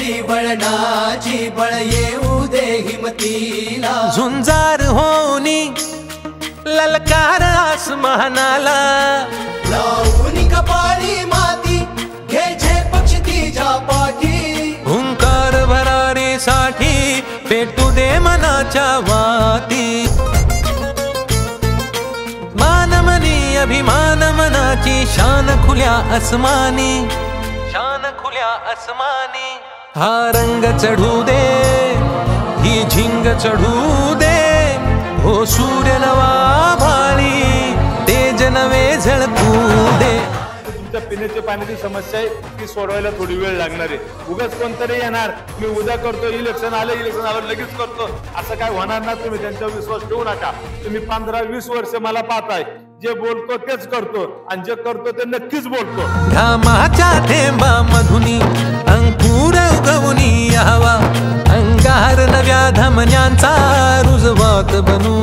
उमटली वळणाची बळ येऊ दे हिमतीला झुंजार होनी ललकार आसमानाला लावून कपाळी माती घे झेप क्षितिजा पाठी हुंकार भरारीसाठी पेटू दे मनाच्या वाती मानमनी अभिमान मनाची शान खुल्या आसमानी शान खुल्या आसमानी हा रंग चढू दे ही झिंग चढू दे हो सूर्य नवा भाळी तेज नवे झळकू दे तुमच्या पिण्याच्या पाण्याची समस्या आहे ती सोडवायला थोडी वेळ लागणार आहे उगाच कोणतरी येणार मी उद्या करतो इलेक्शन आलं लगेच करतो असं काय होणार ना तुम्ही त्यांच्यावर विश्वास ठेवू नका तुम्ही 15-20 वर्ष मला पाहताय जे बोलतो तेच करतो आणि जे करतो ते नक्कीच बोलतो घामाच्या थेंबा मधुनी अंकुर उगवून यावा अंगार नव्या धमन्यांचा रुजवात बनू